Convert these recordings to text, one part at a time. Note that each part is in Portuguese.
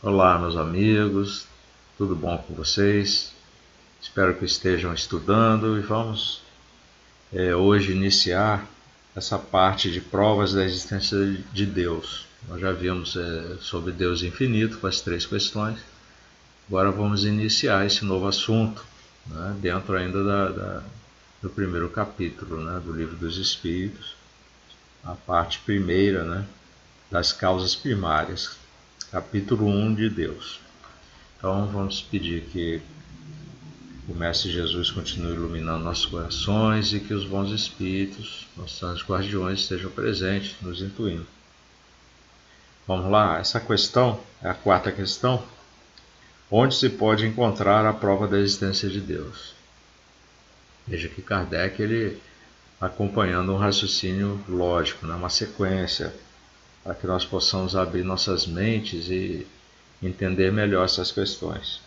Olá, meus amigos, tudo bom com vocês? Espero que estejam estudando e vamos hoje iniciar essa parte de provas da existência de Deus. Nós já vimos sobre Deus infinito com as 3 questões, agora vamos iniciar esse novo assunto, né, dentro ainda do primeiro capítulo, né, do Livro dos Espíritos, a parte primeira, né, das causas primárias, capítulo 1 de Deus. Então vamos pedir que o Mestre Jesus continue iluminando nossos corações e que os bons espíritos, nossos anjos guardiões, estejam presentes, nos intuindo. Vamos lá, essa questão é a 4ª questão. Onde se pode encontrar a prova da existência de Deus? Veja que Kardec, ele acompanhando um raciocínio lógico, né, uma sequência, para que nós possamos abrir nossas mentes e entender melhor essas questões.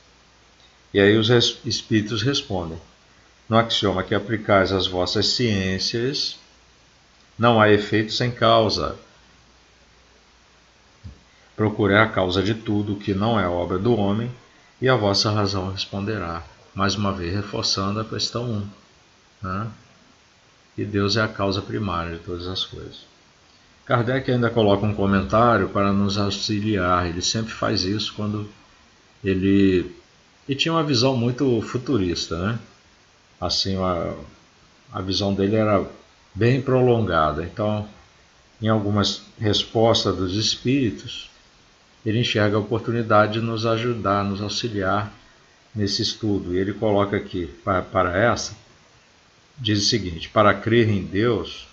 E aí os espíritos respondem: no axioma que aplicais às vossas ciências, não há efeito sem causa. Procurei a causa de tudo o que não é obra do homem, e a vossa razão responderá. Mais uma vez reforçando a questão 1. Né? E Deus é a causa primária de todas as coisas. Kardec ainda coloca um comentário para nos auxiliar. Ele sempre faz isso quando ele tinha uma visão muito futurista, né? Assim, a visão dele era bem prolongada. Então, em algumas respostas dos espíritos, ele enxerga a oportunidade de nos ajudar, nos auxiliar nesse estudo. E ele coloca aqui, para essa, diz o seguinte: para crer em Deus,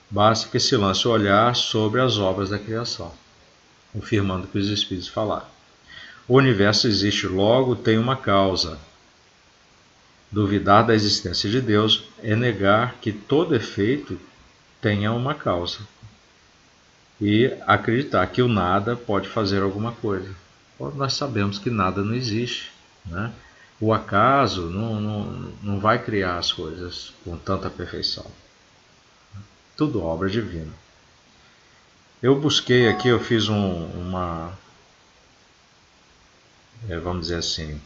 basta que se lance o olhar sobre as obras da criação, confirmando o que os espíritos falaram. O universo existe, logo tem uma causa. Duvidar da existência de Deus é negar que todo efeito tenha uma causa e acreditar que o nada pode fazer alguma coisa. Nós sabemos que nada não existe, né? O acaso não vai criar as coisas com tanta perfeição. Tudo obra divina. Eu busquei aqui, eu fiz vamos dizer assim,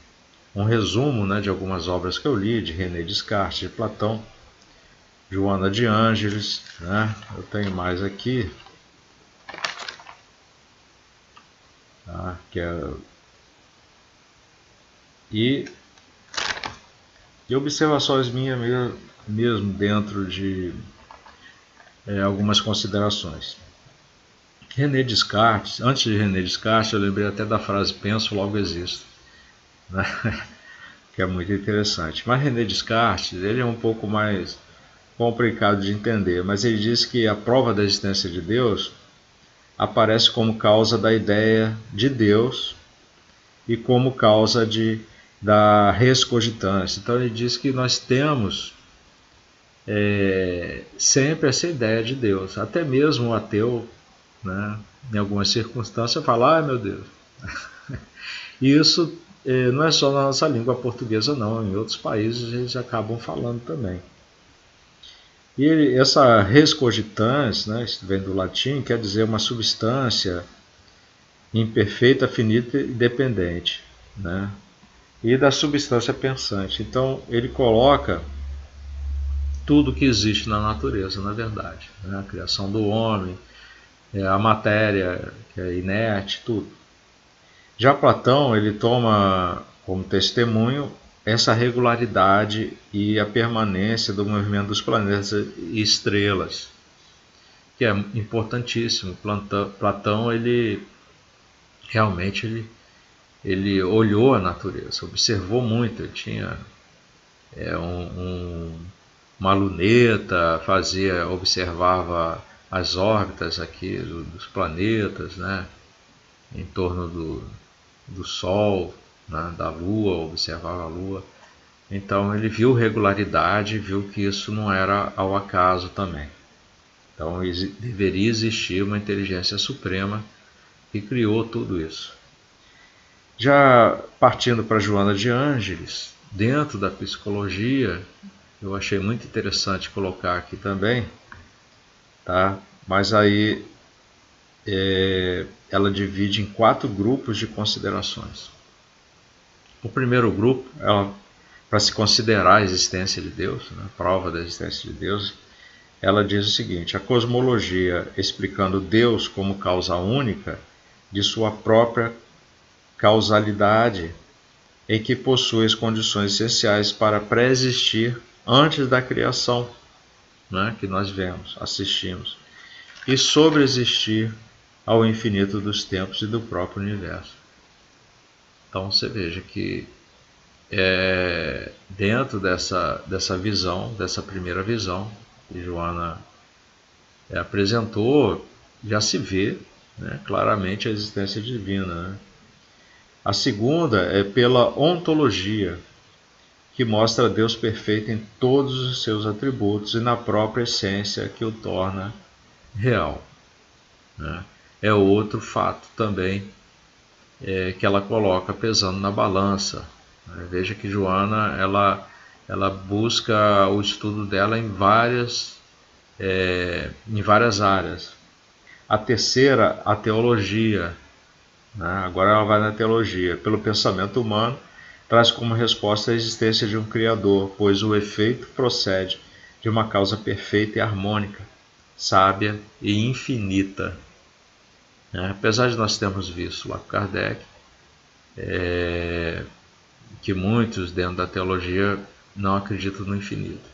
um resumo, né, de algumas obras que eu li, de René Descartes, de Platão, Joana de Ângeles, né? Eu tenho mais aqui, tá? E observações minhas mesmo dentro de algumas considerações. René Descartes, antes de René Descartes, eu lembrei até da frase penso, logo existo, né? Que é muito interessante. Mas René Descartes, ele é um pouco mais complicado de entender, mas ele diz que a prova da existência de Deus aparece como causa da ideia de Deus e como causa da res cogitans. Então ele diz que nós temos sempre essa ideia de Deus. Até mesmo o ateu, né, em algumas circunstâncias, fala: ai meu Deus. E isso não é só na nossa língua portuguesa não, em outros países eles acabam falando também. E essa res cogitans, né, vem do latim, quer dizer uma substância imperfeita, finita e dependente, né? E da substância pensante. Então ele coloca tudo que existe na natureza, na verdade, né? A criação do homem, a matéria que é inerte, tudo. Já Platão, ele toma como testemunho essa regularidade e a permanência do movimento dos planetas e estrelas, que é importantíssimo. Platão, ele realmente ele olhou a natureza, observou muito. Ele tinha uma luneta, observava as órbitas aqui dos planetas, né, em torno do Sol, né, da Lua, observava a Lua. Então ele viu regularidade, viu que isso não era ao acaso também. Então deveria existir uma inteligência suprema que criou tudo isso. Já partindo para Joana de Ângeles, dentro da psicologia, eu achei muito interessante colocar aqui também, tá? Mas aí ela divide em 4 grupos de considerações. O primeiro grupo, para se considerar a existência de Deus, né, a prova da existência de Deus, ela diz o seguinte: a cosmologia, explicando Deus como causa única de sua própria causalidade, em que possui as condições essenciais para pré-existir antes da criação, né, que nós vemos, assistimos, e sobreexistir ao infinito dos tempos e do próprio universo. Então você veja que dentro dessa visão, dessa primeira visão que Joana apresentou, já se vê, né, claramente a existência divina, né? A segunda é pela ontologia, que mostra Deus perfeito em todos os seus atributos e na própria essência que o torna real, né? É outro fato também que ela coloca pesando na balança. Veja que Joana ela busca o estudo dela em várias áreas. A terceira, a teologia, né? Agora ela vai na teologia. Pelo pensamento humano, traz como resposta a existência de um Criador, pois o efeito procede de uma causa perfeita e harmônica, sábia e infinita. Apesar de nós termos visto lá com Kardec que muitos dentro da teologia não acreditam no infinito,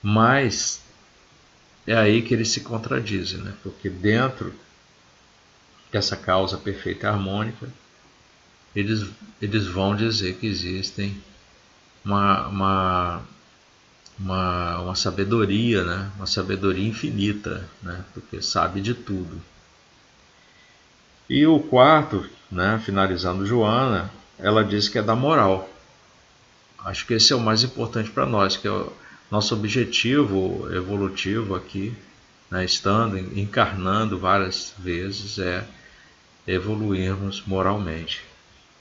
mas é aí que eles se contradizem, né? Porque dentro dessa causa perfeita e harmônica, eles vão dizer que existem uma sabedoria, né? Uma sabedoria infinita, né? Porque sabe de tudo. E o quarto, né? Finalizando Joana, ela diz que é da moral. Acho que esse é o mais importante para nós, que é o nosso objetivo evolutivo aqui, né? Estando, encarnando várias vezes, é evoluirmos moralmente.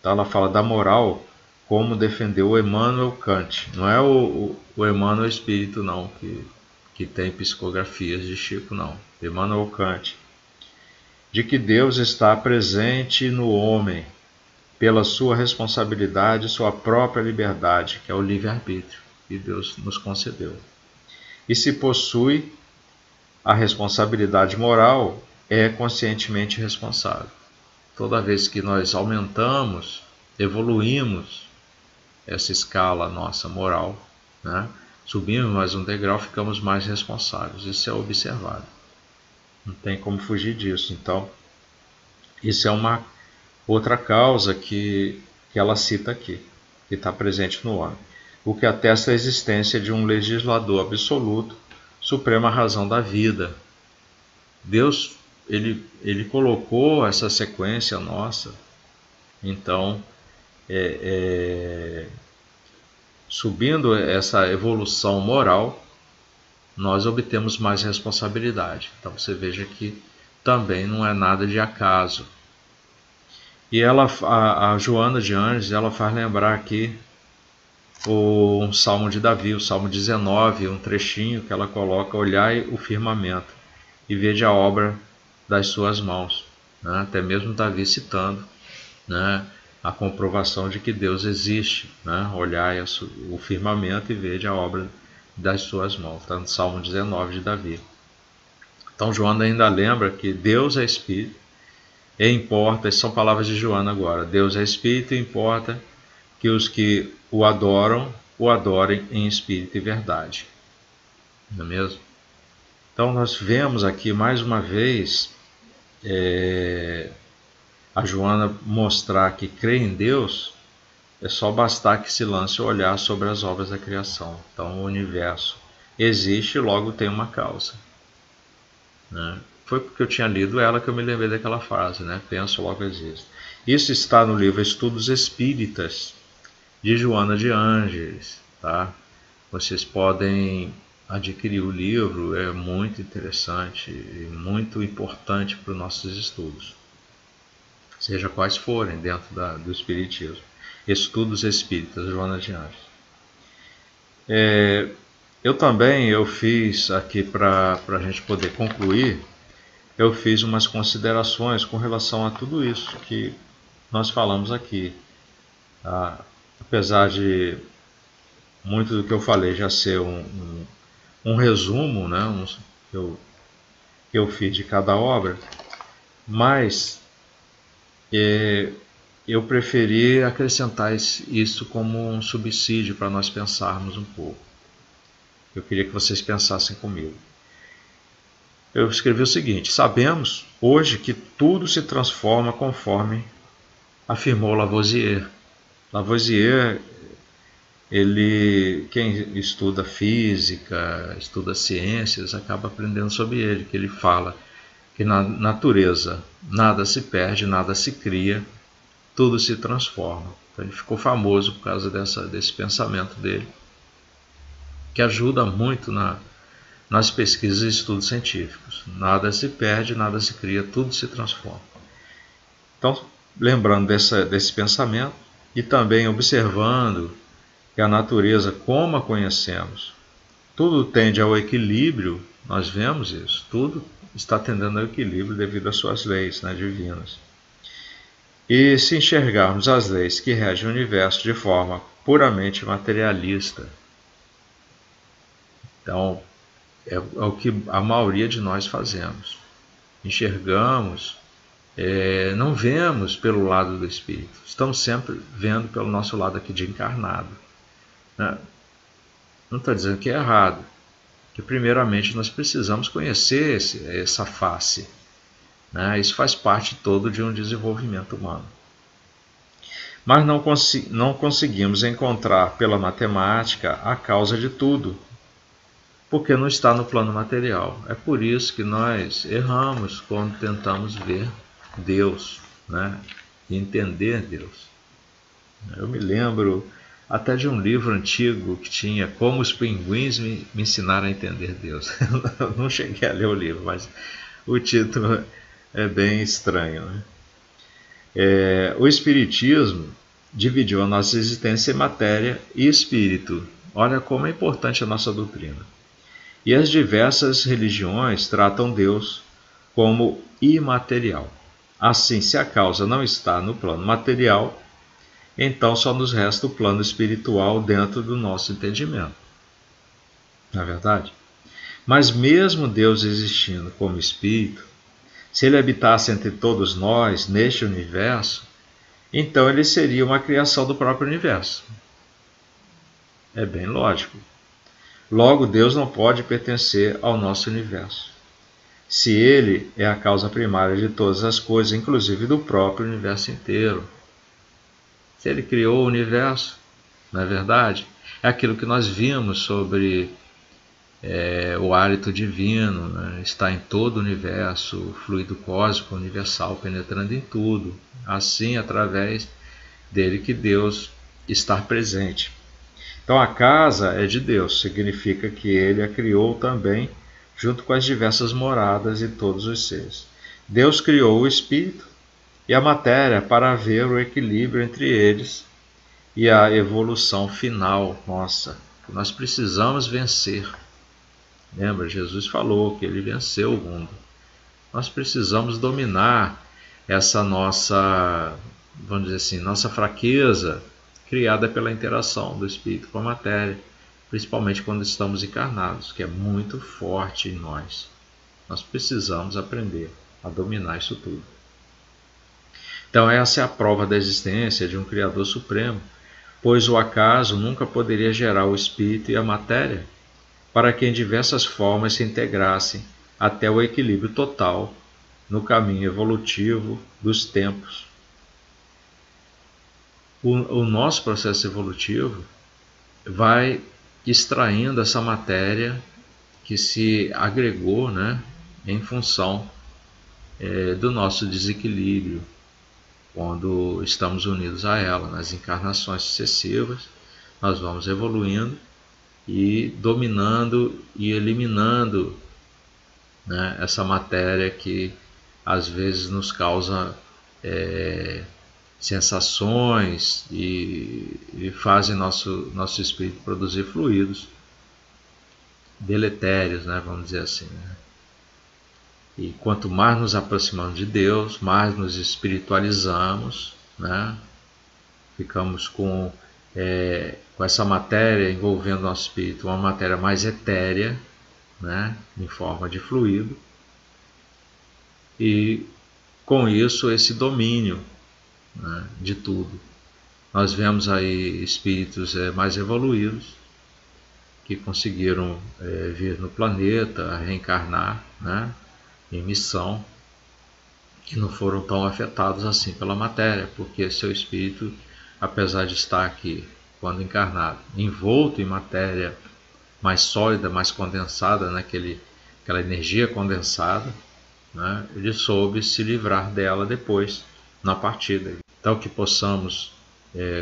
Então ela fala da moral como defendeu o Emmanuel Kant. Não é o Emmanuel Espírito não, que tem psicografias de Chico, não. Emmanuel Kant. De que Deus está presente no homem pela sua responsabilidade e sua própria liberdade, que é o livre-arbítrio que Deus nos concedeu. E se possui a responsabilidade moral, é conscientemente responsável. Toda vez que nós aumentamos, evoluímos essa escala nossa moral, né? Subimos mais um degrau, ficamos mais responsáveis. Isso é observado. Não tem como fugir disso. Então, isso é uma outra causa que ela cita aqui, que está presente no homem. O que atesta a existência de um legislador absoluto, suprema razão da vida. Deus ele colocou essa sequência nossa, então subindo essa evolução moral, nós obtemos mais responsabilidade. Então você veja que também não é nada de acaso. E a Joana de Anjos, ela faz lembrar aqui um Salmo de Davi, o Salmo 19, um trechinho que ela coloca: olhai o firmamento e vede a obra das suas mãos, né? Até mesmo Davi citando, né, a comprovação de que Deus existe, né? Olhai o firmamento e vede a obra das suas mãos, está no Salmo 19 de Davi. Então Joana ainda lembra que Deus é Espírito e importa, são palavras de Joana agora, Deus é Espírito e importa que os que o adorem em espírito e verdade. Não é mesmo? Então nós vemos aqui mais uma vez a Joana mostrar que crer em Deus é só bastar que se lance o olhar sobre as obras da criação. Então o universo existe e logo tem uma causa, né? Foi porque eu tinha lido ela que eu me lembrei daquela frase, né? Penso, logo existe. Isso está no livro Estudos Espíritas, de Joana de Ângeles, tá? Vocês podem adquirir o livro, é muito interessante e muito importante para os nossos estudos, seja quais forem dentro do Espiritismo. Estudos Espíritas, Joana de Ângeles. Eu fiz aqui para a gente poder concluir, eu fiz umas considerações com relação a tudo isso que nós falamos aqui. Apesar de muito do que eu falei já ser um resumo, né, que eu fiz de cada obra, mas eu preferi acrescentar isso como um subsídio para nós pensarmos um pouco. Eu queria que vocês pensassem comigo. Eu escrevi o seguinte: sabemos hoje que tudo se transforma conforme afirmou Lavoisier. Lavoisier, quem estuda física, estuda ciências, acaba aprendendo sobre ele, que ele fala que na natureza nada se perde, nada se cria, tudo se transforma. Então ele ficou famoso por causa desse pensamento dele, que ajuda muito nas pesquisas e estudos científicos. Nada se perde, nada se cria, tudo se transforma. Então, lembrando desse pensamento e também observando que a natureza, como a conhecemos, tudo tende ao equilíbrio, nós vemos isso, tudo está tendendo ao equilíbrio devido às suas leis, né, divinas. E se enxergarmos as leis que regem o universo de forma puramente materialista, então é o que a maioria de nós fazemos. Enxergamos, não vemos pelo lado do espírito, estamos sempre vendo pelo nosso lado aqui de encarnado. Não estou dizendo que é errado, que primeiramente nós precisamos conhecer essa face. Isso faz parte todo de um desenvolvimento humano. Mas não conseguimos encontrar pela matemática a causa de tudo, porque não está no plano material. É por isso que nós erramos quando tentamos ver Deus, e entender Deus. Eu me lembro até de um livro antigo que tinha Como os Pinguins me ensinaram a entender Deus. Eu não cheguei a ler o livro, mas o título é bem estranho. O Espiritismo dividiu a nossa existência em matéria e espírito. Olha como é importante a nossa doutrina. E as diversas religiões tratam Deus como imaterial. Assim, se a causa não está no plano material, então só nos resta o plano espiritual dentro do nosso entendimento. Não é verdade? Mas mesmo Deus existindo como espírito, se ele habitasse entre todos nós neste universo, então ele seria uma criação do próprio universo. É bem lógico. Logo, Deus não pode pertencer ao nosso universo. Se ele é a causa primária de todas as coisas, inclusive do próprio universo inteiro. Se ele criou o universo, não é verdade? É aquilo que nós vimos sobre o hálito divino, está em todo o universo, o fluido cósmico universal penetrando em tudo. Assim, através dele que Deus está presente. Então a casa é de Deus, significa que ele a criou também, junto com as diversas moradas de todos os seres. Deus criou o espírito e a matéria para haver o equilíbrio entre eles e a evolução final nossa, que nós precisamos vencer. Lembra, Jesus falou que ele venceu o mundo. Nós precisamos dominar essa nossa, vamos dizer assim, nossa fraqueza, criada pela interação do espírito com a matéria, principalmente quando estamos encarnados, que é muito forte em nós. Nós precisamos aprender a dominar isso tudo. Então essa é a prova da existência de um Criador Supremo, pois o acaso nunca poderia gerar o espírito e a matéria para que em diversas formas se integrassem até o equilíbrio total no caminho evolutivo dos tempos. O nosso processo evolutivo vai extraindo essa matéria que se agregou, em função do nosso desequilíbrio, quando estamos unidos a ela. Nas encarnações sucessivas, nós vamos evoluindo e dominando e eliminando, essa matéria que às vezes nos causa sensações e fazem nosso espírito produzir fluidos deletérios, vamos dizer assim. E quanto mais nos aproximamos de Deus, mais nos espiritualizamos, né? Ficamos com essa matéria envolvendo nosso espírito, uma matéria mais etérea, né? Em forma de fluido. E com isso, esse domínio, né, de tudo. Nós vemos aí espíritos mais evoluídos que conseguiram vir no planeta, reencarnar, né, em missão, e não foram tão afetados assim pela matéria, porque seu espírito, apesar de estar aqui, quando encarnado, envolto em matéria mais sólida, mais condensada, aquela energia condensada, né, ele soube se livrar dela depois, na partida. Então que possamos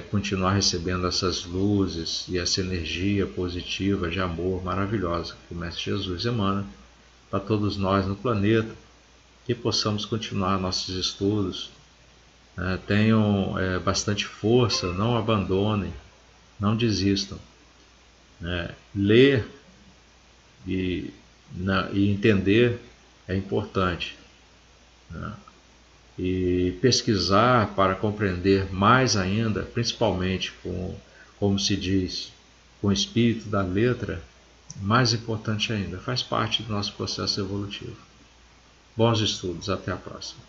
continuar recebendo essas luzes e essa energia positiva de amor maravilhosa que o Mestre Jesus emana para todos nós no planeta, que possamos continuar nossos estudos, tenham bastante força, não abandonem, não desistam. Ler e entender é importante, né? E pesquisar para compreender mais ainda, principalmente como se diz, com o espírito da letra, mais importante ainda, faz parte do nosso processo evolutivo. Bons estudos, até a próxima.